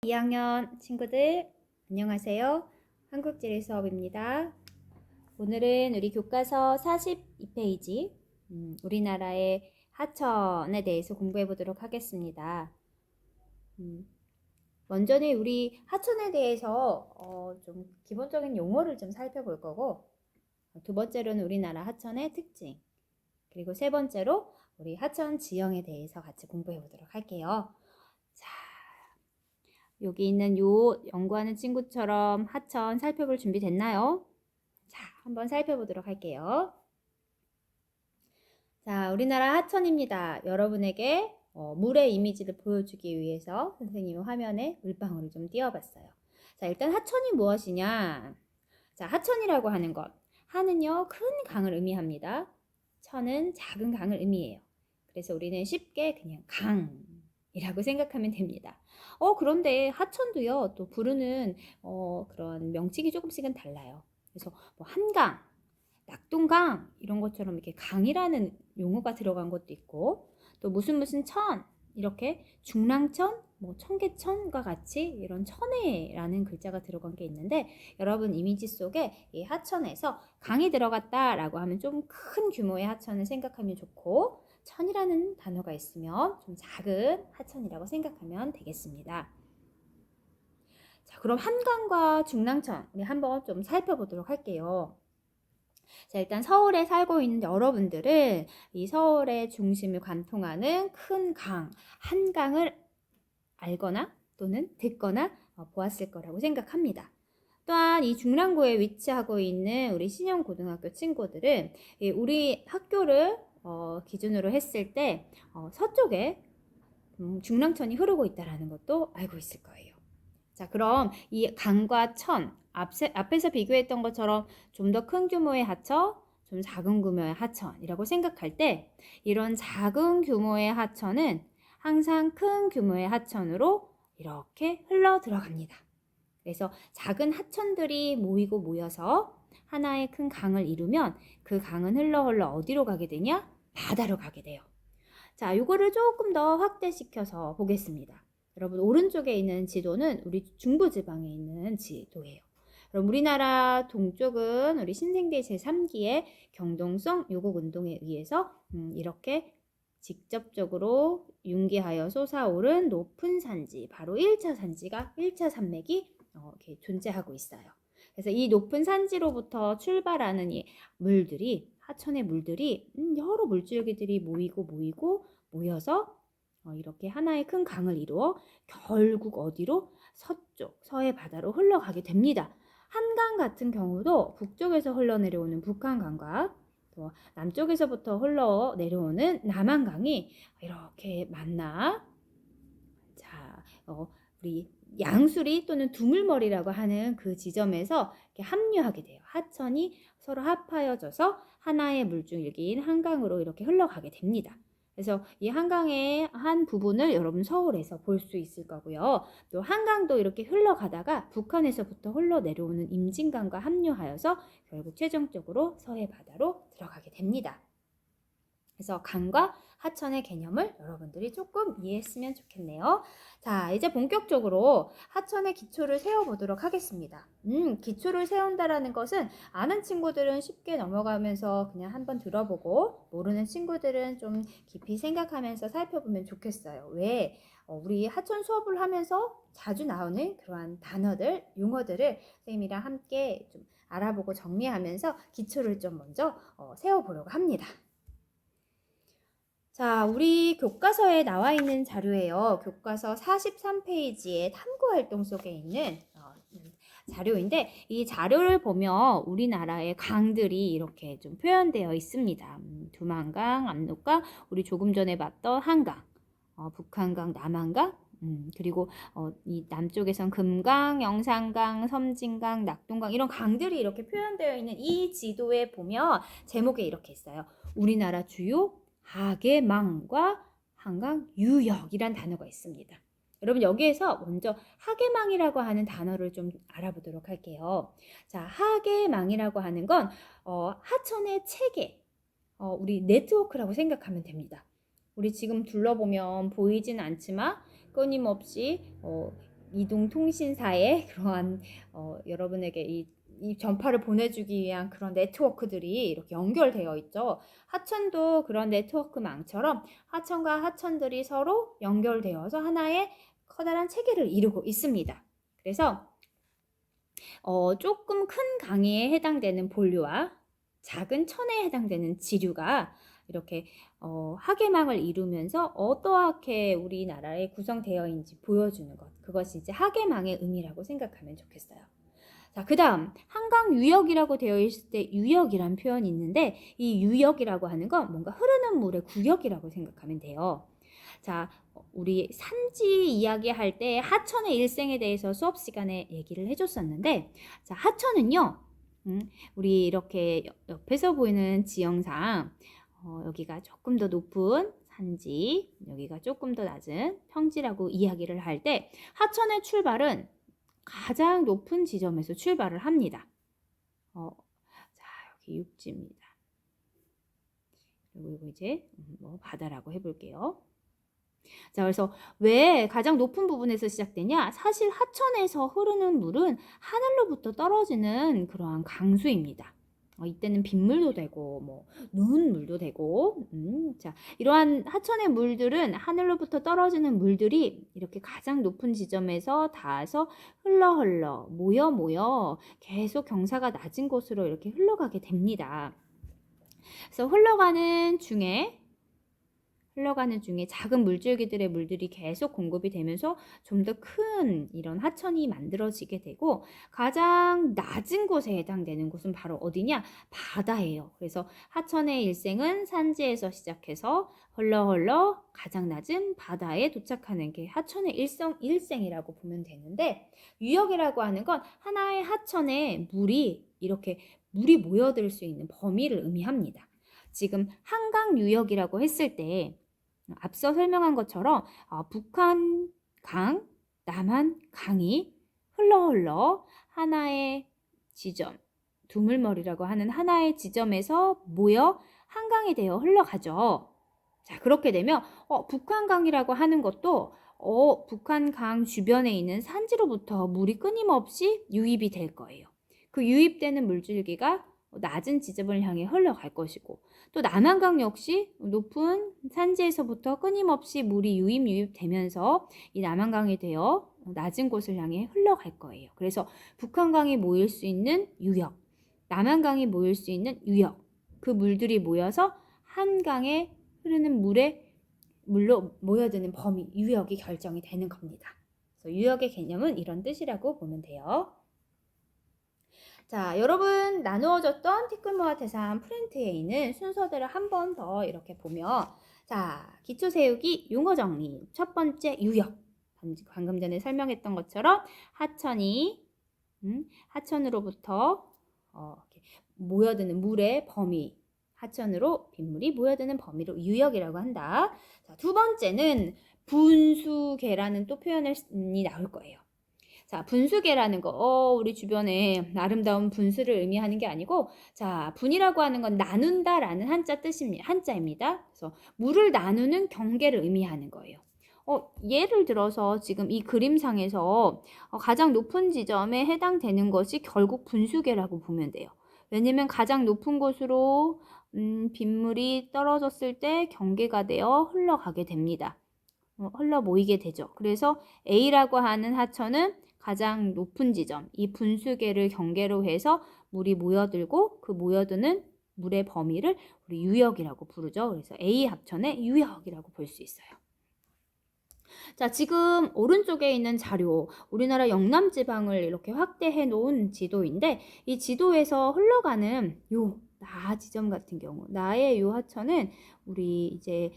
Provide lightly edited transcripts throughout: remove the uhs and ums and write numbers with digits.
2학년 친구들 안녕하세요. 한국지리 수업입니다. 오늘은 우리 교과서 42페이지 우리나라의 하천에 대해서 공부해 보도록 하겠습니다. 먼저는 우리 하천에 대해서 좀 기본적인 용어를 좀 살펴볼 거고, 두 번째로는 우리나라 하천의 특징, 그리고 세 번째로 우리 하천 지형에 대해서 같이 공부해 보도록 할게요. 자, 여기 있는 요 연구하는 친구처럼 하천 살펴볼 준비 됐나요? 자, 한번 살펴보도록 할게요. 자, 우리나라 하천입니다. 여러분에게 물의 이미지를 보여주기 위해서 선생님이 화면에 물방울을 좀 띄워봤어요. 자, 일단 하천이 무엇이냐? 자, 하천이라고 하는 것. 하는요, 큰 강을 의미합니다. 천은 작은 강을 의미해요. 그래서 우리는 쉽게 그냥 강이라고 생각하면 됩니다. 그런데 하천도요, 또 부르는 그런 명칭이 조금씩은 달라요. 그래서 뭐 한강, 낙동강 이런 것처럼 이렇게 강이라는 용어가 들어간 것도 있고, 또 무슨 천 이렇게 중랑천, 뭐 청계천과 같이 이런 천혜라는 글자가 들어간 게 있는데, 여러분 이미지 속에 이 하천에서 강이 들어갔다라고 하면 좀 큰 규모의 하천을 생각하면 좋고, 천이라는 단어가 있으면 좀 작은 하천이라고 생각하면 되겠습니다. 자, 그럼 한강과 중랑천 우리 한번 좀 살펴보도록 할게요. 자, 일단 서울에 살고 있는 여러분들은 이 서울의 중심을 관통하는 큰 강, 한강을 알거나 또는 듣거나 보았을 거라고 생각합니다. 또한 이 중랑구에 위치하고 있는 우리 신영고등학교 친구들은 우리 학교를 기준으로 했을 때 서쪽에 중랑천이 흐르고 있다는 것도 알고 있을 거예요. 자, 그럼 이 강과 천, 앞에서 비교했던 것처럼 좀 더 큰 규모의 하천, 좀 작은 규모의 하천이라고 생각할 때, 이런 작은 규모의 하천은 항상 큰 규모의 하천으로 이렇게 흘러 들어갑니다. 그래서 작은 하천들이 모이고 모여서 하나의 큰 강을 이루면 그 강은 흘러 어디로 가게 되냐? 바다로 가게 돼요. 자, 이거를 조금 더 확대시켜서 보겠습니다. 여러분 오른쪽에 있는 지도는 우리 중부지방에 있는 지도예요. 그럼 우리나라 동쪽은 우리 신생대 제3기의 경동성 요곡운동에 의해서 이렇게 직접적으로 융기하여 솟아오른 높은 산지, 바로 1차 산지가 1차 산맥이 이렇게 존재하고 있어요. 그래서 이 높은 산지로부터 출발하는 이 물들이, 하천의 물들이 여러 물줄기들이 모여서 이렇게 하나의 큰 강을 이루어 결국 어디로? 서쪽, 서해 바다로 흘러가게 됩니다. 한강 같은 경우도 북쪽에서 흘러내려오는 북한강과 또 남쪽에서부터 흘러내려오는 남한강이 이렇게 만나, 자, 우리 양수리 또는 두물머리라고 하는 그 지점에서 이렇게 합류하게 돼요. 하천이 서로 합하여져서 하나의 물줄기인 한강으로 이렇게 흘러가게 됩니다. 그래서 이 한강의 한 부분을 여러분 서울에서 볼 수 있을 거고요. 또 한강도 이렇게 흘러가다가 북한에서부터 흘러내려오는 임진강과 합류하여서 결국 최종적으로 서해 바다로 들어가게 됩니다. 그래서 강과 하천의 개념을 여러분들이 조금 이해했으면 좋겠네요. 자, 이제 본격적으로 하천의 기초를 세워보도록 하겠습니다. 기초를 세운다라는 것은 아는 친구들은 쉽게 넘어가면서 그냥 한번 들어보고, 모르는 친구들은 좀 깊이 생각하면서 살펴보면 좋겠어요. 왜? 우리 하천 수업을 하면서 자주 나오는 그러한 단어들, 용어들을 선생님이랑 함께 좀 알아보고 정리하면서 기초를 좀 먼저 세워보려고 합니다. 자, 우리 교과서에 나와 있는 자료예요. 교과서 43페이지의 탐구활동 속에 있는 자료인데, 이 자료를 보면 우리나라의 강들이 이렇게 좀 표현되어 있습니다. 두만강, 압록강, 우리 조금 전에 봤던 한강, 북한강, 남한강, 그리고 이 남쪽에선 금강, 영산강, 섬진강, 낙동강 이런 강들이 이렇게 표현되어 있는 이 지도에 보면 제목에 이렇게 있어요. 우리나라 주요 하계망과 한강 유역이란 단어가 있습니다. 여러분 여기에서 먼저 하계망이라고 하는 단어를 좀 알아보도록 할게요. 자, 하계망이라고 하는 건 하천의 체계, 우리 네트워크라고 생각하면 됩니다. 우리 지금 둘러보면 보이진 않지만 끊임없이 이동통신사의 그러한 여러분에게 이 전파를 보내주기 위한 그런 네트워크들이 이렇게 연결되어 있죠. 하천도 그런 네트워크망처럼 하천과 하천들이 서로 연결되어서 하나의 커다란 체계를 이루고 있습니다. 그래서 조금 큰 강에 해당되는 본류와 작은 천에 해당되는 지류가 이렇게 하계망을 이루면서 어떠하게 우리나라에 구성되어 있는지 보여주는 것. 그것이 이제 하계망의 의미라고 생각하면 좋겠어요. 자, 그 다음 한강 유역이라고 되어 있을 때 유역이란 표현이 있는데 이 유역이라고 하는 건 뭔가 흐르는 물의 구역이라고 생각하면 돼요. 자, 우리 산지 이야기할 때 하천의 일생에 대해서 수업 시간에 얘기를 해줬었는데, 자, 하천은요, 우리 이렇게 옆에서 보이는 지형상 여기가 조금 더 높은 산지, 여기가 조금 더 낮은 평지라고 이야기를 할 때 하천의 출발은 가장 높은 지점에서 출발을 합니다. 자, 여기 육지입니다. 그리고 이거 이제 바다라고 해볼게요. 자, 그래서 왜 가장 높은 부분에서 시작되냐? 사실 하천에서 흐르는 물은 하늘로부터 떨어지는 그러한 강수입니다. 이때는 빗물도 되고 눈물도 되고 자, 이러한 하천의 물들은 하늘로부터 떨어지는 물들이 이렇게 가장 높은 지점에서 닿아서 흘러 모여 계속 경사가 낮은 곳으로 이렇게 흘러가게 됩니다. 그래서 흘러가는 중에 작은 물줄기들의 물들이 계속 공급이 되면서 좀 더 큰 이런 하천이 만들어지게 되고 가장 낮은 곳에 해당되는 곳은 바로 어디냐? 바다예요. 그래서 하천의 일생은 산지에서 시작해서 흘러 가장 낮은 바다에 도착하는 게 하천의 일생이라고 보면 되는데 유역이라고 하는 건 하나의 하천에 물이 모여들 수 있는 범위를 의미합니다. 지금 한강 유역이라고 했을 때 앞서 설명한 것처럼 북한 강, 남한 강이 흘러 하나의 지점, 두물머리라고 하는 하나의 지점에서 모여 한강이 되어 흘러가죠. 자, 그렇게 되면 북한강이라고 하는 것도 북한강 주변에 있는 산지로부터 물이 끊임없이 유입이 될 거예요. 그 유입되는 물줄기가 낮은 지점을 향해 흘러갈 것이고 또 남한강 역시 높은 산지에서부터 끊임없이 물이 유입되면서 이 남한강이 되어 낮은 곳을 향해 흘러갈 거예요. 그래서 북한강이 모일 수 있는 유역, 남한강이 모일 수 있는 유역, 그 물들이 모여서 한강에 흐르는 물로 모여드는 범위, 유역이 결정이 되는 겁니다. 그래서 유역의 개념은 이런 뜻이라고 보면 돼요. 자, 여러분 나누어졌던 티끌모아 태산 프린트에 있는 순서대로 한 번 더 이렇게 보면 자, 기초 세우기 용어 정리. 첫 번째 유역. 방금 전에 설명했던 것처럼 하천으로부터 이렇게 모여드는 물의 범위. 하천으로 빗물이 모여드는 범위로 유역이라고 한다. 자, 두 번째는 분수계라는 또 표현이 나올 거예요. 자, 분수계라는 거, 우리 주변에 아름다운 분수를 의미하는 게 아니고, 자, 분이라고 하는 건 나눈다라는 한자입니다. 그래서 물을 나누는 경계를 의미하는 거예요. 예를 들어서 지금 이 그림상에서 가장 높은 지점에 해당되는 것이 결국 분수계라고 보면 돼요. 왜냐면 가장 높은 곳으로 빗물이 떨어졌을 때 경계가 되어 흘러가게 됩니다. 흘러 모이게 되죠. 그래서 A라고 하는 하천은 가장 높은 지점, 이 분수계를 경계로 해서 물이 모여들고 그 모여드는 물의 범위를 우리 유역이라고 부르죠. 그래서 A 합천의 유역이라고 볼 수 있어요. 자, 지금 오른쪽에 있는 자료, 우리나라 영남지방을 이렇게 확대해 놓은 지도인데 이 지도에서 흘러가는 요 나 지점 같은 경우, 나의 요 하천은 우리 이제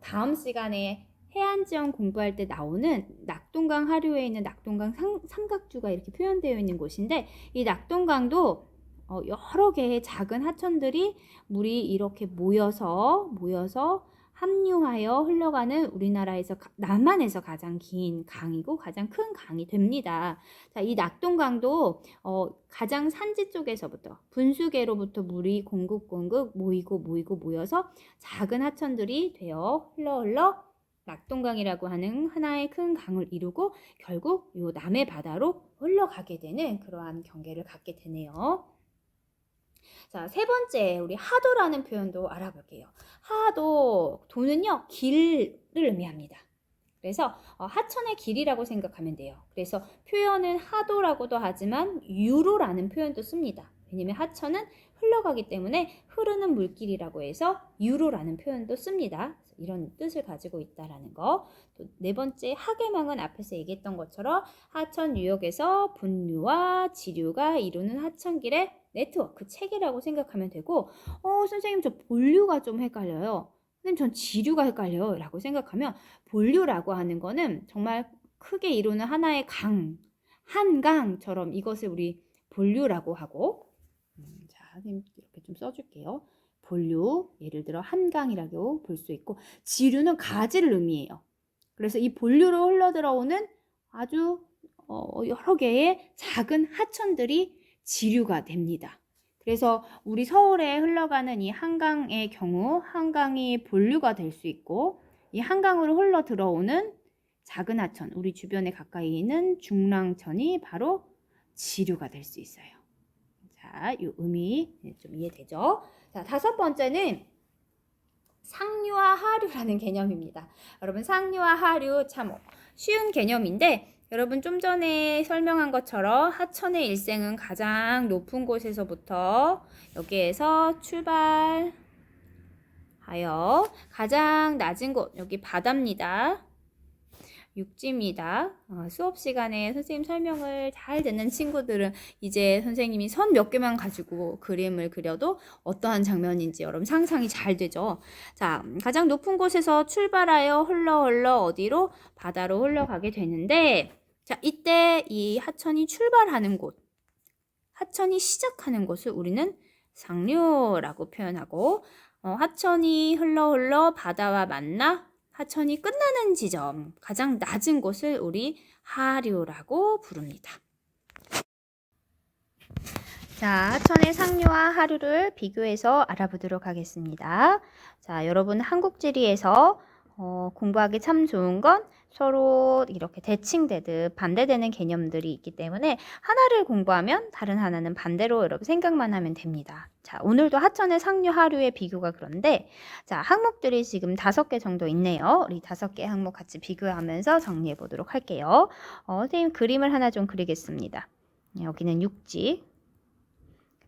다음 시간에 해안지형 공부할 때 나오는 낙동강 하류에 있는 낙동강 삼각주가 이렇게 표현되어 있는 곳인데 이 낙동강도 여러 개의 작은 하천들이 물이 이렇게 모여서 합류하여 흘러가는 우리나라에서 남한에서 가장 긴 강이고 가장 큰 강이 됩니다. 자, 이 낙동강도 가장 산지 쪽에서부터 분수계로부터 물이 공급 모이고 모여서 작은 하천들이 되어 흘러 낙동강이라고 하는 하나의 큰 강을 이루고 결국 요 남해 바다로 흘러가게 되는 그러한 경계를 갖게 되네요. 자, 세 번째, 우리 하도라는 표현도 알아볼게요. 하도, 도는요, 길을 의미합니다. 그래서 하천의 길이라고 생각하면 돼요. 그래서 표현은 하도라고도 하지만 유로라는 표현도 씁니다. 왜냐면 하천은 흘러가기 때문에 흐르는 물길이라고 해서 유로라는 표현도 씁니다. 이런 뜻을 가지고 있다라는 거. 또 네 번째, 하계망은 앞에서 얘기했던 것처럼 하천 유역에서 분류와 지류가 이루는 하천길의 네트워크 체계라고 생각하면 되고, 선생님 저 본류가 좀 헷갈려요. 선생님 전 지류가 헷갈려요 라고 생각하면, 본류라고 하는 거는 정말 크게 이루는 하나의 강, 한강처럼 이것을 우리 본류라고 하고, 자, 선생님 이렇게 좀 써줄게요. 본류, 예를 들어 한강이라고 볼 수 있고, 지류는 가지를 의미해요. 그래서 이 본류로 흘러들어오는 아주 여러 개의 작은 하천들이 지류가 됩니다. 그래서 우리 서울에 흘러가는 이 한강의 경우 한강이 본류가 될 수 있고, 이 한강으로 흘러 들어오는 작은 하천, 우리 주변에 가까이 있는 중랑천이 바로 지류가 될 수 있어요. 자, 이 의미 좀 이해되죠? 자, 다섯 번째는 상류와 하류라는 개념입니다. 여러분, 상류와 하류 참 쉬운 개념인데, 여러분 좀 전에 설명한 것처럼 하천의 일생은 가장 높은 곳에서부터 여기에서 출발하여 가장 낮은 곳, 여기 바다입니다. 육지입니다. 수업 시간에 선생님 설명을 잘 듣는 친구들은 이제 선생님이 선 몇 개만 가지고 그림을 그려도 어떠한 장면인지 여러분 상상이 잘 되죠. 자, 가장 높은 곳에서 출발하여 흘러 어디로? 바다로 흘러가게 되는데, 자, 이때 이 하천이 출발하는 곳, 하천이 시작하는 곳을 우리는 상류라고 표현하고, 하천이 흘러 바다와 만나 하천이 끝나는 지점, 가장 낮은 곳을 우리 하류라고 부릅니다. 자, 하천의 상류와 하류를 비교해서 알아보도록 하겠습니다. 자, 여러분 한국지리에서 공부하기 참 좋은 건 서로 이렇게 대칭되듯 반대되는 개념들이 있기 때문에 하나를 공부하면 다른 하나는 반대로 여러분 생각만 하면 됩니다. 자, 오늘도 하천의 상류 하류의 비교가 그런데, 자, 항목들이 지금 5개 정도 있네요. 우리 5개 항목 같이 비교하면서 정리해 보도록 할게요. 선생님 그림을 하나 좀 그리겠습니다. 여기는 육지,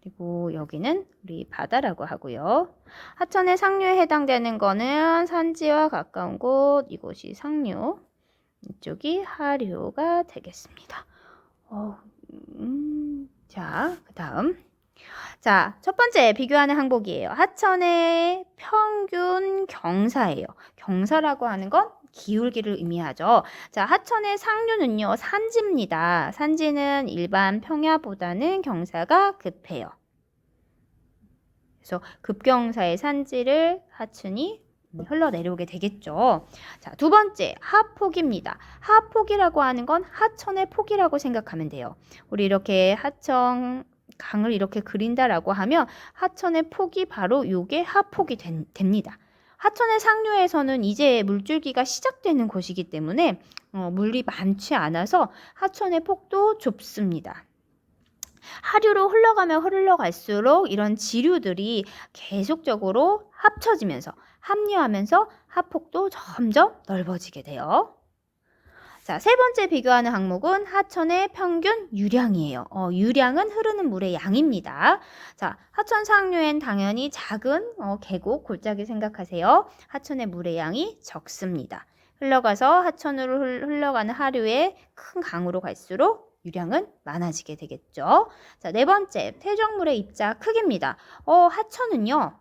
그리고 여기는 우리 바다라고 하고요. 하천의 상류에 해당되는 거는 산지와 가까운 곳, 이곳이 상류, 이쪽이 하류가 되겠습니다. 자, 그 다음. 자, 첫 번째 비교하는 항목이에요. 하천의 평균 경사예요. 경사라고 하는 건 기울기를 의미하죠. 자, 하천의 상류는요, 산지입니다. 산지는 일반 평야보다는 경사가 급해요. 그래서 급경사의 산지를 하천이 흘러내려오게 되겠죠. 자, 두 번째, 하폭입니다. 하폭이라고 하는 건 하천의 폭이라고 생각하면 돼요. 우리 이렇게 하천 강을 이렇게 그린다라고 하면 하천의 폭이 바로 요게 하폭이 됩니다. 하천의 상류에서는 이제 물줄기가 시작되는 곳이기 때문에 물이 많지 않아서 하천의 폭도 좁습니다. 하류로 흘러가면 흘러갈수록 이런 지류들이 계속적으로 합쳐지면서 합류하면서 하폭도 점점 넓어지게 돼요. 자, 세 번째 비교하는 항목은 하천의 평균 유량이에요. 유량은 흐르는 물의 양입니다. 자, 하천 상류엔 당연히 작은 계곡, 골짜기 생각하세요. 하천의 물의 양이 적습니다. 흘러가서 하천으로 흘러가는 하류의 큰 강으로 갈수록 유량은 많아지게 되겠죠. 자, 네 번째, 퇴적물의 입자 크기입니다. 하천은요,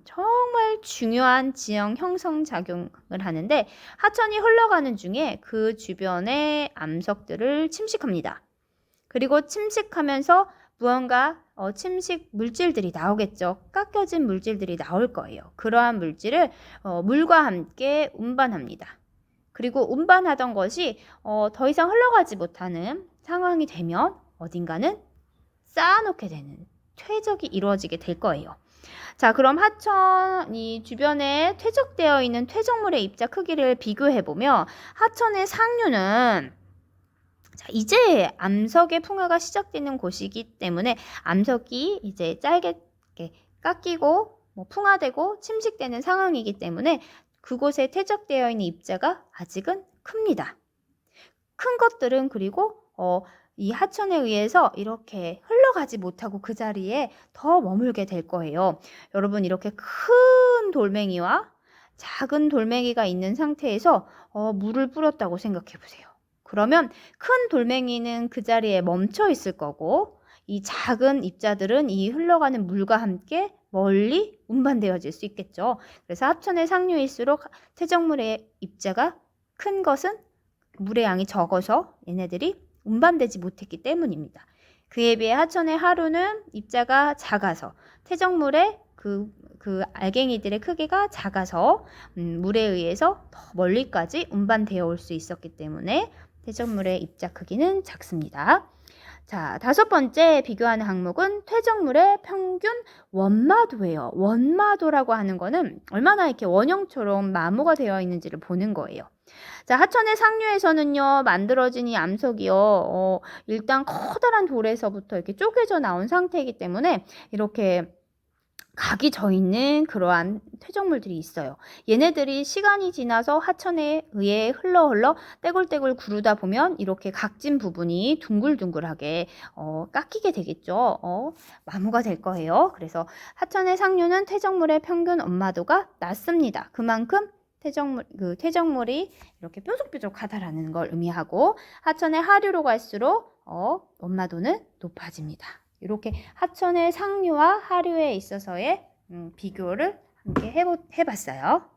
정말 중요한 지형 형성 작용을 하는데, 하천이 흘러가는 중에 그 주변의 암석들을 침식합니다. 그리고 침식하면서 무언가 침식 물질들이 나오겠죠. 깎여진 물질들이 나올 거예요. 그러한 물질을 물과 함께 운반합니다. 그리고 운반하던 것이 더 이상 흘러가지 못하는 상황이 되면 어딘가는 쌓아놓게 되는 퇴적이 이루어지게 될 거예요. 자, 그럼 하천이 주변에 퇴적되어 있는 퇴적물의 입자 크기를 비교해보면 하천의 상류는 자, 이제 암석의 풍화가 시작되는 곳이기 때문에 암석이 이제 짧게 깎이고 풍화되고 침식되는 상황이기 때문에 그곳에 퇴적되어 있는 입자가 아직은 큽니다. 큰 것들은 그리고 이 하천에 의해서 이렇게 흘러가지 못하고 그 자리에 더 머물게 될 거예요. 여러분, 이렇게 큰 돌멩이와 작은 돌멩이가 있는 상태에서 물을 뿌렸다고 생각해 보세요. 그러면 큰 돌멩이는 그 자리에 멈춰 있을 거고 이 작은 입자들은 이 흘러가는 물과 함께 멀리 운반되어질 수 있겠죠. 그래서 하천의 상류일수록 퇴적물의 입자가 큰 것은 물의 양이 적어서 얘네들이 운반되지 못했기 때문입니다. 그에 비해 하천의 하류는 입자가 작아서 퇴적물의 그 알갱이들의 크기가 작아서 물에 의해서 더 멀리까지 운반되어 올 수 있었기 때문에 퇴적물의 입자 크기는 작습니다. 자, 5번째 비교하는 항목은 퇴적물의 평균 원마도예요. 원마도라고 하는 거는 얼마나 이렇게 원형처럼 마모가 되어 있는지를 보는 거예요. 자, 하천의 상류에서는요, 만들어진 이 암석이요, 일단 커다란 돌에서부터 이렇게 쪼개져 나온 상태이기 때문에 이렇게 각이 져 있는 그러한 퇴적물들이 있어요. 얘네들이 시간이 지나서 하천에 의해 흘러 떼굴떼굴 구르다 보면 이렇게 각진 부분이 둥글둥글하게 깎이게 되겠죠. 마모가 될 거예요. 그래서 하천의 상류는 퇴적물의 평균 원마도가 낮습니다. 그만큼 퇴적물이 이렇게 뾰족뾰족하다라는 걸 의미하고 해천의 하류로 갈수록 원마도는 높아집니다. 이렇게 하천의 상류와 하류에 있어서의 비교를 함께 해봤어요.